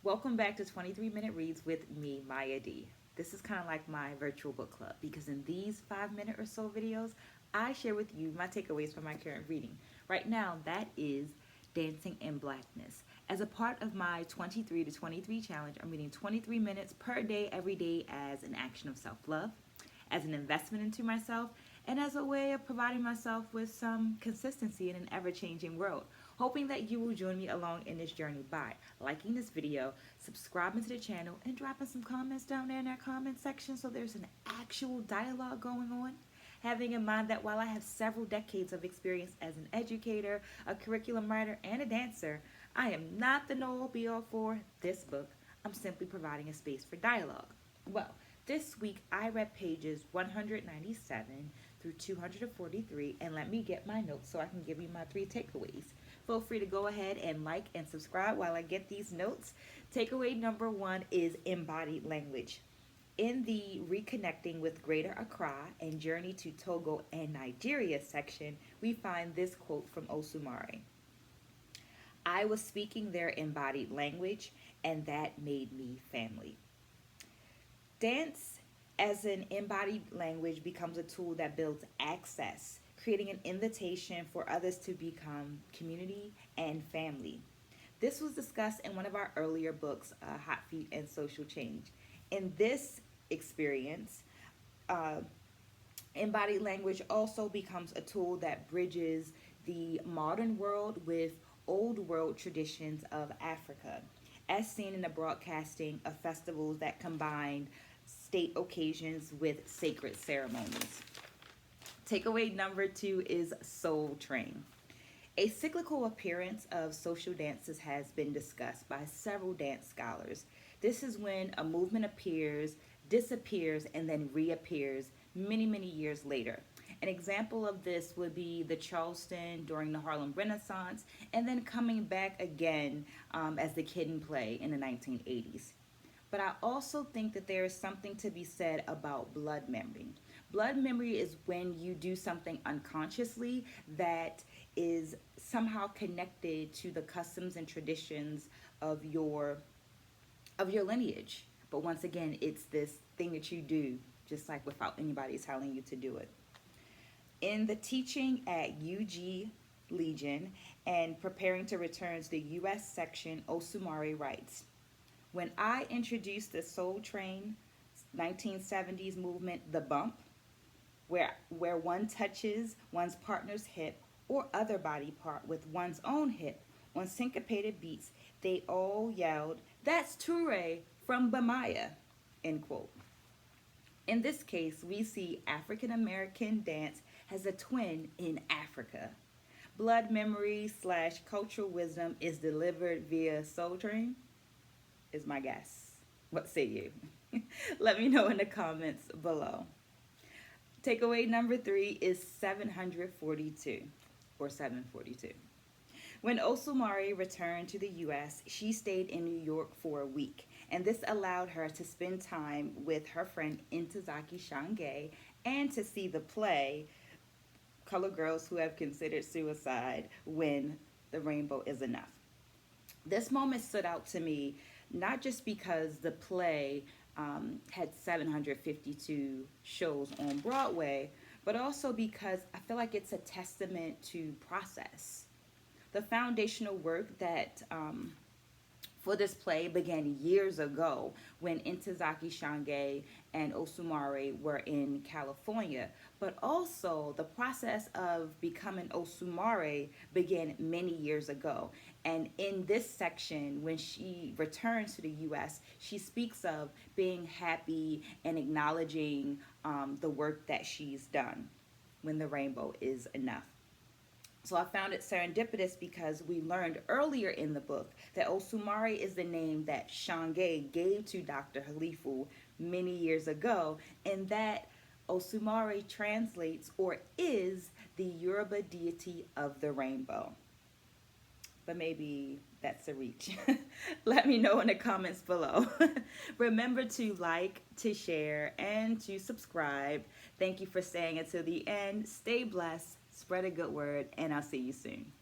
Welcome back to 23 Minute Reads with me, Mya D. This is kind of like my virtual book club because in these 5 minute or so videos, I share with you my takeaways from my current reading. Right now, that is Dancing in Blackness. As a part of my 23 to 23 challenge, I'm reading 23 minutes per day, every day, as an action of self love, as an investment into myself, and as a way of providing myself with some consistency in an ever changing world. Hoping that you will join me along in this journey by liking this video, subscribing to the channel, and dropping some comments down there in that comment section so there's an actual dialogue going on. Having in mind that while I have several decades of experience as an educator, a curriculum writer, and a dancer, I am not the know be all for this book. I'm simply providing a space for dialogue. Well, this week I read pages 197 through 243, and let me get my notes so I can give you my three takeaways. Feel free to go ahead and like and subscribe while I get these notes. Takeaway number one is embodied language. In the Reconnecting with Greater Accra and Journey to Togo and Nigeria section, we find this quote from Osumare. I was speaking their embodied language, and that made me family. Dance as an embodied language becomes a tool that builds access, creating an invitation for others to become community and family. This was discussed in one of our earlier books, Hot Feet and Social Change. In this experience, uh, embodied language also becomes a tool that bridges the modern world with old world traditions of Africa, as seen in the broadcasting of festivals that combined state occasions with sacred ceremonies. Takeaway number two is Soul Train. A cyclical appearance of social dances has been discussed by several dance scholars. This is when a movement appears, disappears, and then reappears many, many years later. An example of this would be the Charleston during the Harlem Renaissance, and then coming back again as the Kid and Play in the 1980s. But I also think that there is something to be said about blood memory. Blood memory is when you do something unconsciously that is somehow connected to the customs and traditions of your lineage. But once again, it's this thing that you do just like without anybody telling you to do it. In the teaching at UG Legion and preparing to return to the US section, Osumare writes, when I introduced the Soul Train 1970s movement, the bump, where one touches one's partner's hip or other body part with one's own hip on syncopated beats, they all yelled, "That's Toure from Bamaya," end quote. In this case, we see African American dance as a twin in Africa. Blood memory / cultural wisdom is delivered via Soul Train, is my guess. What say you? Let me know in the comments below. Takeaway number three is 742 or 742. When Osumare returned to the US, she stayed in New York for a week, and this allowed her to spend time with her friend Ntozake Shange and to see the play Colored Girls Who Have Considered Suicide When the Rainbow Is Enough. This moment stood out to me not just because the play had 752 shows on Broadway, but also because I feel like it's a testament to process. The foundational work that for this play began years ago when Ntozake Shange and Osumare were in California, but also the process of becoming Osumare began many years ago. And in this section, when she returns to the US, she speaks of being happy and acknowledging the work that she's done when the rainbow is enough. So I found it serendipitous because we learned earlier in the book that Osumare is the name that Shange gave to Dr. Halifu many years ago, and that Osumare translates or is the Yoruba deity of the rainbow. But maybe that's a reach. Let me know in the comments below. Remember to like, to share, and to subscribe. Thank you for staying until the end. Stay blessed, spread a good word, and I'll see you soon.